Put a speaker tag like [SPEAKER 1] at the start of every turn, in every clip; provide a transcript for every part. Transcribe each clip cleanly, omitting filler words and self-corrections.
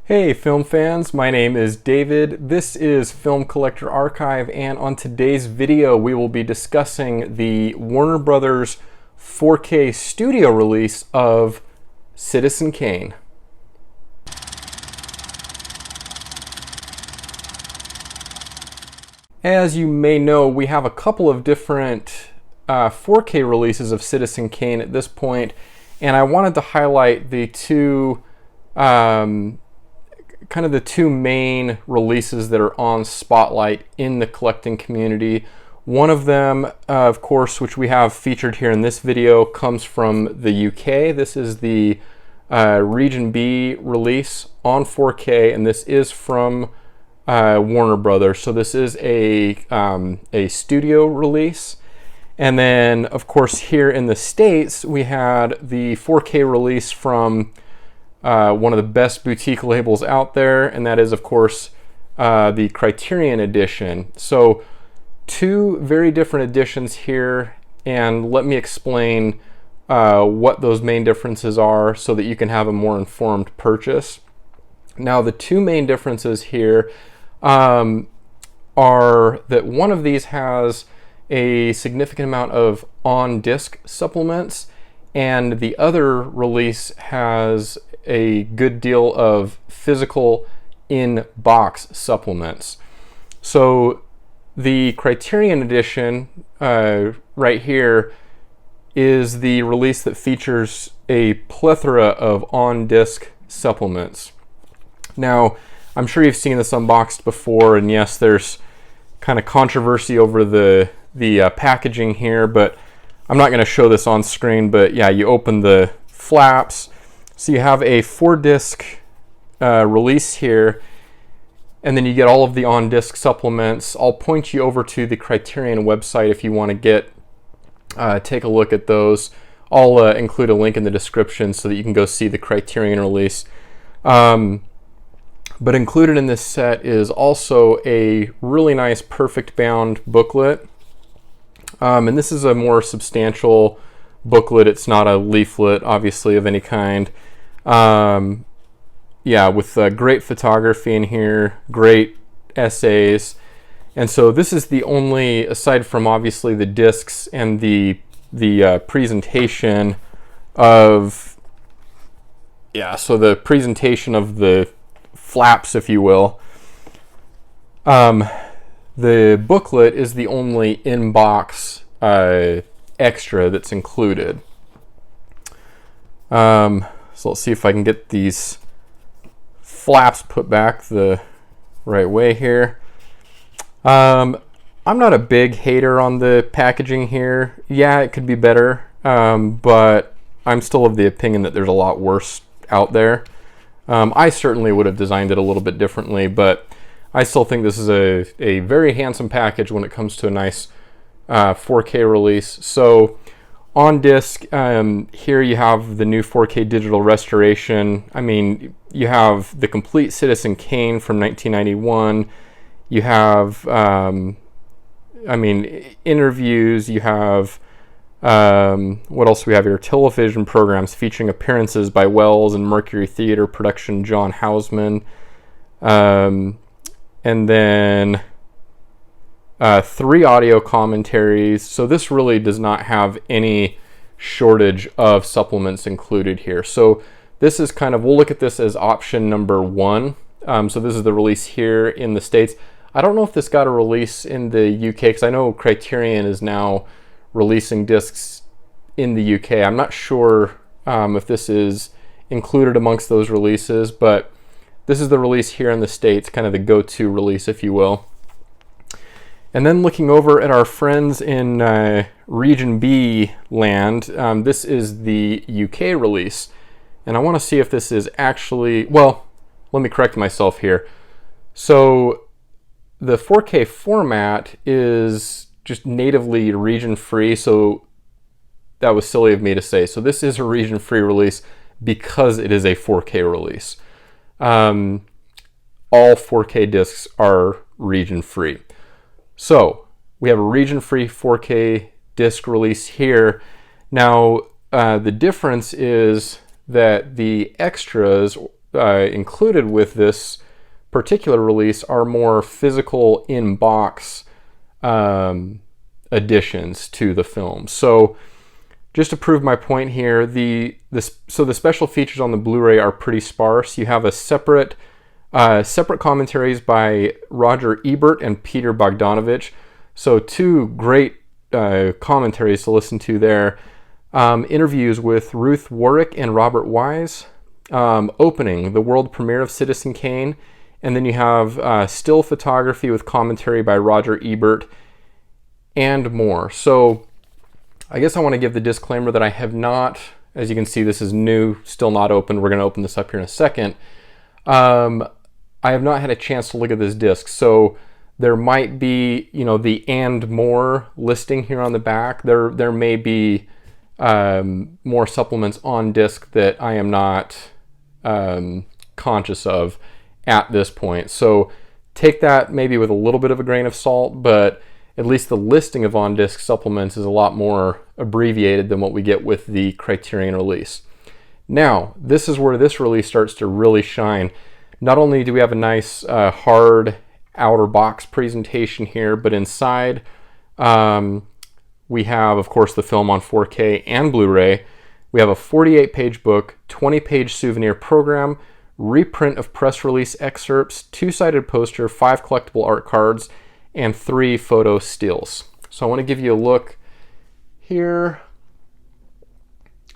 [SPEAKER 1] Hey film fans, my name is David. This is Film Collector Archive, and on today's video we will be discussing the Warner Brothers 4K studio release of Citizen Kane. As you may know, we have a couple of different 4K releases of Citizen Kane at this point, and I wanted to highlight the two the two main releases that are on Spotlight in the collecting community. One of them, of course, which we have featured here in this video, comes from the UK. This is the Region B release on 4K, and this is from Warner Brothers. So this is a studio release. And then, of course, here in the States, we had the 4K release from one of the best boutique labels out there, and that is, of course, the Criterion edition. So two very different editions here, and let me explain what those main differences are so that you can have a more informed purchase. Now, the two main differences here are that one of these has a significant amount of on-disc supplements, and the other release has a good deal of physical in-box supplements. So the Criterion edition right here is the release that features a plethora of on-disc supplements. Now, I'm sure you've seen this unboxed before, and yes, there's kind of controversy over the packaging here, but I'm not going to show this on screen, but yeah, you open the flaps. So you have a 4-disc release here, and then you get all of the on-disc supplements. I'll point you over to the Criterion website if you want to take a look at those. I'll include a link in the description so that you can go see the Criterion release. But included in this set is also a really nice perfect bound booklet. And this is a more substantial booklet. It's not a leaflet, obviously, of any kind. Yeah, with great photography in here, great essays. And so this is the only, aside from obviously the discs and the presentation of, yeah, so the presentation of the flaps, if you will. The booklet is the only in-box extra that's included. So let's see if I can get these flaps put back the right way here. I'm not a big hater on the packaging here. Yeah, it could be better, but I'm still of the opinion that there's a lot worse out there. I certainly would have designed it a little bit differently, but I still think this is a very handsome package when it comes to a nice 4K release. So on disc, here you have the new 4K digital restoration. I mean, you have the complete Citizen Kane from 1991. You have, interviews. You have, what else do we have here? Television programs featuring appearances by Wells and Mercury Theater production John Houseman. And then 3 audio commentaries. So this really does not have any shortage of supplements included here. So this is kind of, we'll look at this as option number 1. So this is the release here in the States. I don't know if this got a release in the UK, because I know Criterion is now releasing discs in the UK. I'm not sure if this is included amongst those releases, but this is the release here in the States, kind of the go-to release, if you will. And then looking over at our friends in Region B land, this is the UK release. And I want to see if this is actually, well, let me correct myself here. So the 4K format is just natively region-free, so that was silly of me to say. So this is a region-free release because it is a 4K release. All 4K discs are region-free. So we have a region-free 4K disc release here. Now the difference is that the extras included with this particular release are more physical in-box additions to the film. So just to prove my point here, so the special features on the Blu-ray are pretty sparse. You have a separate commentaries by Roger Ebert and Peter Bogdanovich. So two great commentaries to listen to there. Interviews with Ruth Warrick and Robert Wise. Opening, the world premiere of Citizen Kane. And then you have still photography with commentary by Roger Ebert and more. So I guess I want to give the disclaimer that I have not, as you can see, this is new, still not open. We're going to open this up here in a second. I have not had a chance to look at this disc. So there might be, the and more listing here on the back. There may be more supplements on disc that I am not conscious of at this point. So take that maybe with a little bit of a grain of salt, but at least the listing of on-disc supplements is a lot more abbreviated than what we get with the Criterion release. Now, this is where this release starts to really shine. Not only do we have a nice hard outer box presentation here, but inside we have, of course, the film on 4K and Blu-ray. We have a 48-page book, 20-page souvenir program, reprint of press release excerpts, 2-sided poster, 5 collectible art cards, and 3 photo stills. So I want to give you a look here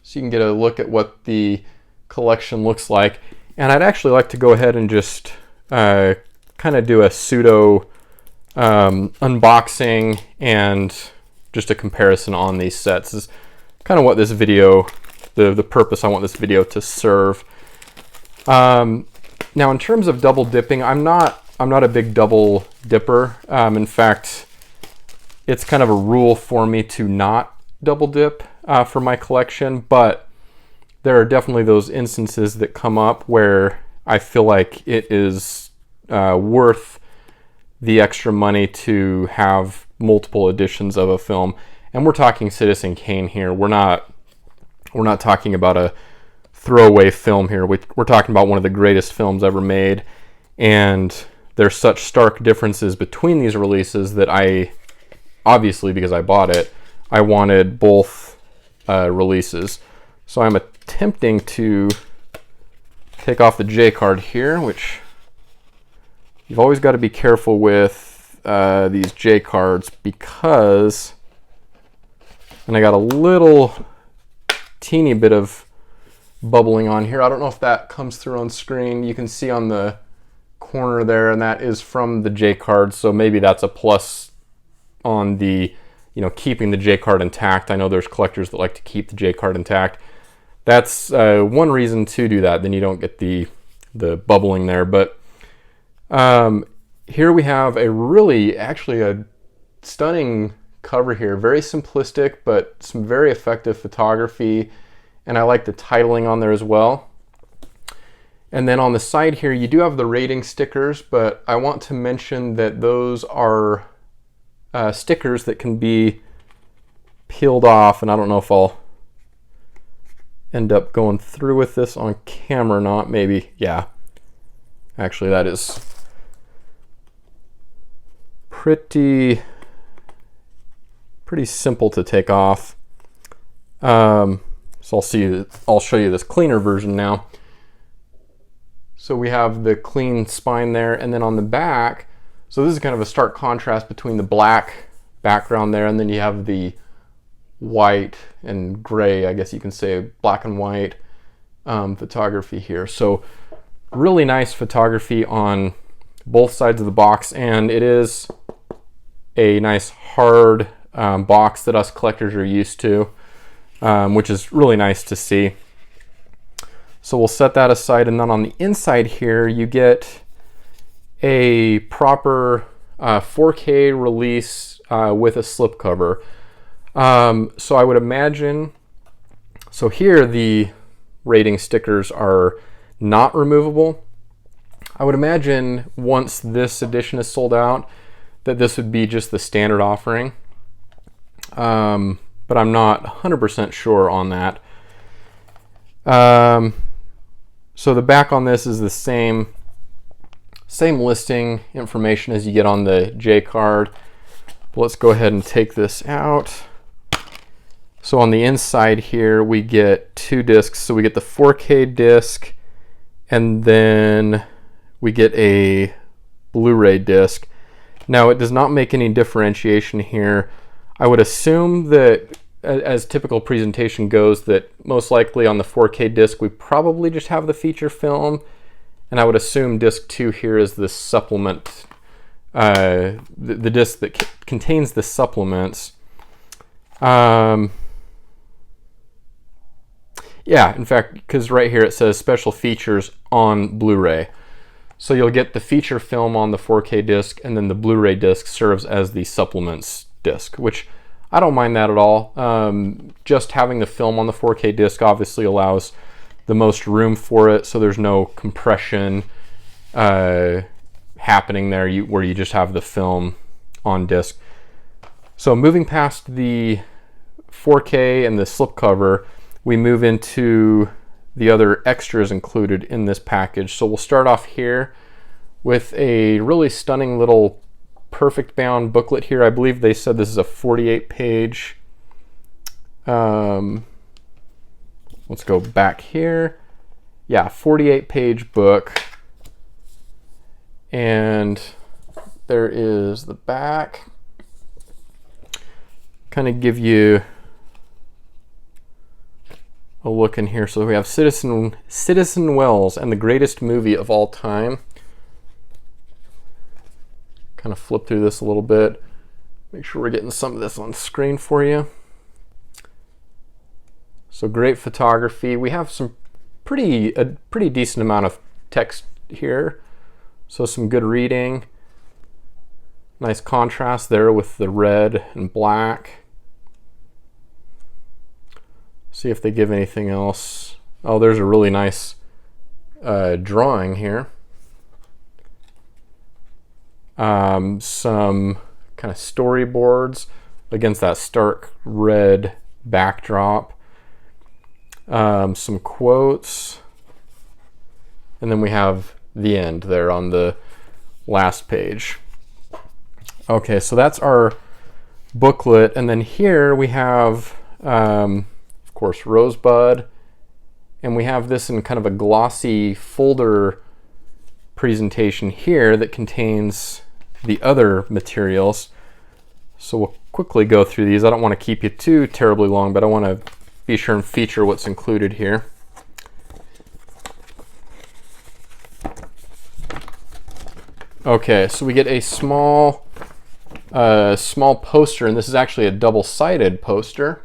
[SPEAKER 1] so you can get a look at what the collection looks like. And I'd actually like to go ahead and just kind of do a pseudo unboxing and just a comparison on these sets. This is kind of what this video, the purpose I want this video to serve. Now in terms of double dipping, I'm not a big double dipper. In fact, it's kind of a rule for me to not double dip for my collection, but there are definitely those instances that come up where I feel like it is worth the extra money to have multiple editions of a film. And we're talking Citizen Kane here. We're not talking about a throwaway film here. We're talking about one of the greatest films ever made, and there's such stark differences between these releases that I, obviously because I bought it, I wanted both releases. So I'm attempting to take off the J card here, which you've always got to be careful with these J cards because, and I got a little teeny bit of bubbling on here. I don't know if that comes through on screen. You can see on the corner there, and that is from the J card, so maybe that's a plus on the, keeping the J card intact. I know there's collectors that like to keep the J card intact. That's one reason to do that, then you don't get the bubbling there. But here we have actually a stunning cover here, very simplistic, but some very effective photography, and I like the titling on there as well. And then on the side here, you do have the rating stickers, but I want to mention that those are stickers that can be peeled off, and I don't know if I'll end up going through with this on camera or not. Maybe, yeah. Actually, that is pretty simple to take off. So I'll show you this cleaner version now. So we have the clean spine there, and then on the back, so this is kind of a stark contrast between the black background there, and then you have the white and gray, I guess you can say black and white photography here. So really nice photography on both sides of the box, and it is a nice hard box that us collectors are used to, which is really nice to see. So we'll set that aside, and then on the inside here you get a proper 4K release with a slipcover. So I would imagine, so here the rating stickers are not removable. I would imagine once this edition is sold out that this would be just the standard offering, but I'm not 100% sure on that. So the back on this is the same listing information as you get on the J card. Let's go ahead and take this out. So on the inside here, we get 2 discs. So we get the 4K disc, and then we get a Blu-ray disc. Now, it does not make any differentiation here. I would assume that, as typical presentation goes, that most likely on the 4K disc, we probably just have the feature film. And I would assume disc 2 here is the supplement, the disc that contains the supplements. Yeah, in fact, because right here it says special features on Blu-ray. So you'll get the feature film on the 4K disc, and then the Blu-ray disc serves as the supplements disc, which I don't mind that at all. Just having the film on the 4K disc obviously allows the most room for it, so there's no compression happening there where you just have the film on disc. So moving past the 4K and the slipcover, we move into the other extras included in this package. So we'll start off here with a really stunning little perfect bound booklet here. I believe they said this is a 48-page. Let's go back here. Yeah, 48-page book. And there is the back. Kind of give you a look in here. So we have Citizen Wells and the greatest movie of all time. Kind of flip through this a little bit. Make sure we're getting some of this on screen for you. So great photography. We have a pretty decent amount of text here. So some good reading. Nice contrast there with the red and black. See if they give anything else. Oh, there's a really nice drawing here. Some kind of storyboards against that stark red backdrop. Some quotes. And then we have the end there on the last page. Okay, so that's our booklet. And then here we have, of course, Rosebud. And we have this in kind of a glossy folder presentation here that contains the other materials. So we'll quickly go through these. I don't want to keep you too terribly long, but I want to be sure and feature what's included here. Okay, so we get a small poster, and this is actually a double-sided poster.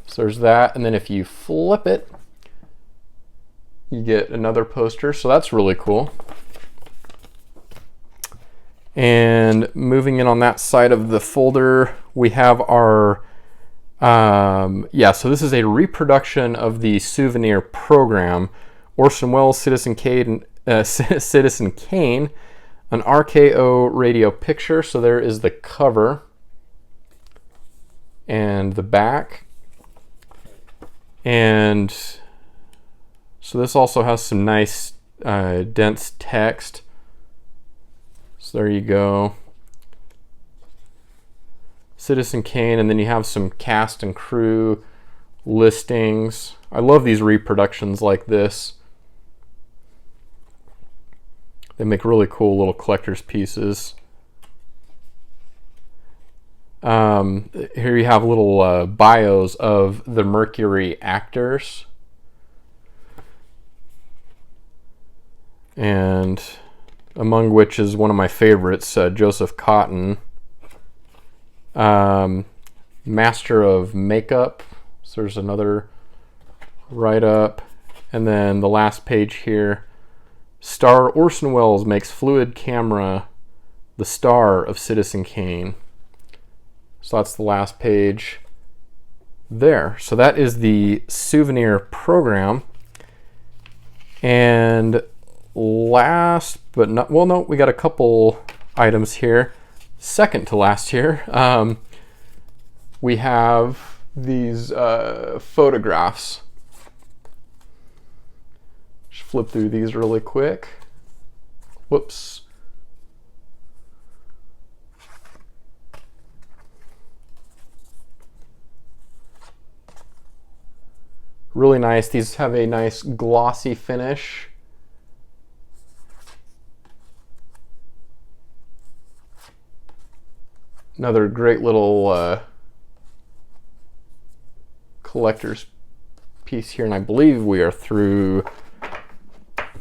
[SPEAKER 1] So there's that, and then if you flip it, you get another poster, so that's really cool. And moving in on that side of the folder, we have our, so this is a reproduction of the souvenir program. Orson Welles, Citizen Kane, an RKO radio picture. So there is the cover and the back. And so this also has some nice dense text. So there you go. Citizen Kane, and then you have some cast and crew listings. I love these reproductions like this. They make really cool little collector's pieces. Here you have little bios of the Mercury actors. And among which is one of my favorites, Joseph Cotton. Master of Makeup. So there's another write-up. And then the last page here. Star Orson Welles makes fluid camera the star of Citizen Kane. So that's the last page there. So that is the souvenir program. And last but not, well, no, we got a couple items here. Second to last here, we have these photographs. flip through these really quick. Whoops. Really nice. These have a nice glossy finish. Another great little collector's piece here, and I believe we are through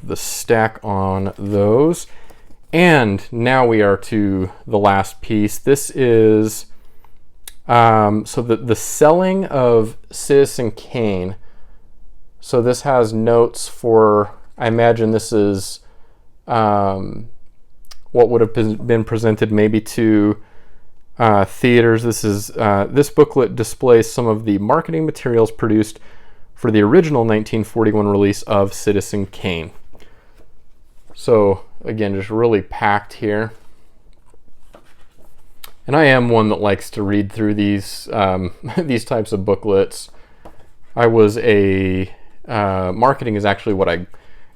[SPEAKER 1] the stack on those. And now we are to the last piece. This is so the selling of Citizen Kane. So this has notes for, I imagine this is what would have been presented maybe to theaters. This booklet displays some of the marketing materials produced for the original 1941 release of Citizen Kane. So again, just really packed here. And I am one that likes to read through these these types of booklets. I was marketing is actually what I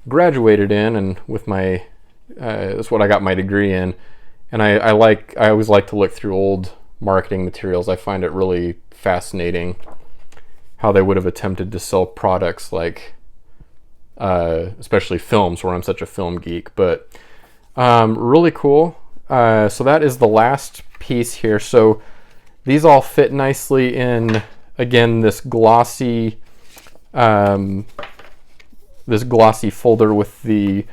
[SPEAKER 1] graduated in, and with my that's what I got my degree in. And I always like to look through old marketing materials. I find it really fascinating how they would have attempted to sell products like, especially films, where I'm such a film geek. But really cool. So that is the last piece here. So these all fit nicely in, again, this glossy folder with the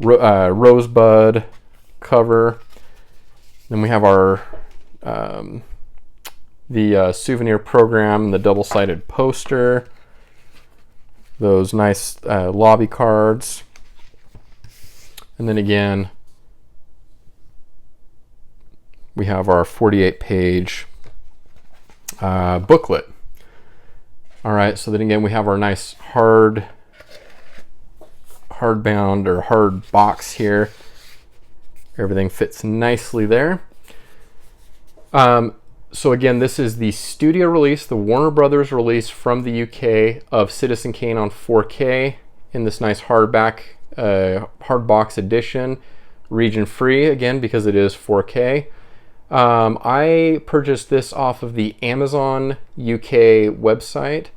[SPEAKER 1] rosebud cover. Then we have our the souvenir program, the double-sided poster, those nice lobby cards, and then again we have our 48-page booklet. All right, so then again we have our nice hardbound or hard box here. Everything fits nicely there. So again, this is the studio release, the Warner Brothers release from the UK of Citizen Kane on 4K in this nice hardbox edition, region free again because it is 4K. I purchased this off of the Amazon UK website.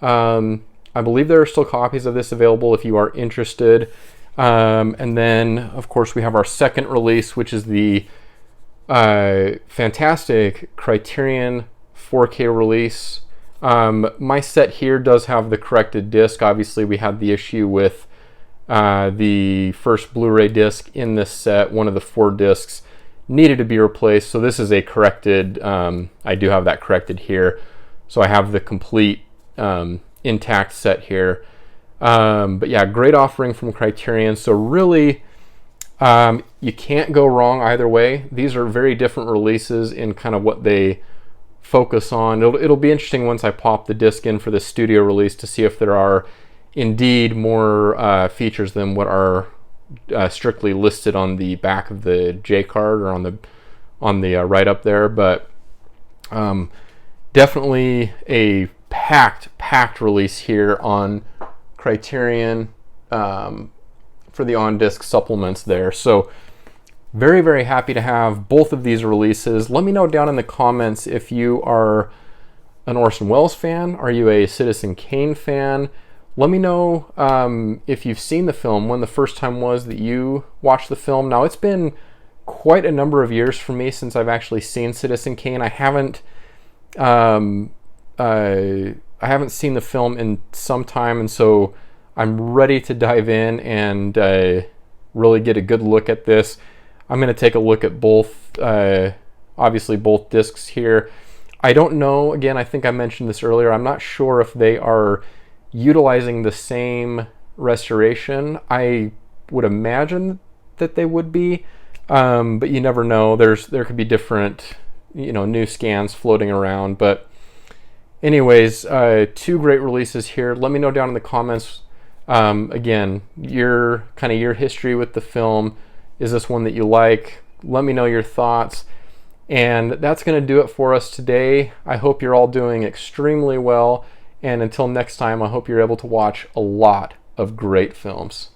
[SPEAKER 1] I believe there are still copies of this available if you are interested. And then, of course, we have our second release, which is the fantastic Criterion 4K release. My set here does have the corrected disc. Obviously, we had the issue with the first Blu-ray disc in this set. One of the 4 discs needed to be replaced, so this is a corrected, I do have that corrected here. So I have the complete intact set here. But yeah, great offering from Criterion. So really, you can't go wrong either way. These are very different releases in kind of what they focus on. It'll be interesting once I pop the disc in for the studio release to see if there are indeed more features than what are strictly listed on the back of the J card or on the right up there. But definitely a packed release here on Criterion for the on-disc supplements there. So very, very happy to have both of these releases. Let me know down in the comments if you are an Orson Welles fan. Are you a Citizen Kane fan? Let me know if you've seen the film, when the first time was that you watched the film. Now, it's been quite a number of years for me since I've actually seen Citizen Kane. I haven't seen the film in some time, and so I'm ready to dive in and really get a good look at this. I'm going to take a look at both, obviously both discs here. I don't know, again, I think I mentioned this earlier, I'm not sure if they are utilizing the same restoration. I would imagine that they would be, but you never know. There could be different, new scans floating around. But anyways, 2 great releases here. Let me know down in the comments, again, your history with the film. Is this one that you like? Let me know your thoughts. And that's going to do it for us today. I hope you're all doing extremely well. And until next time, I hope you're able to watch a lot of great films.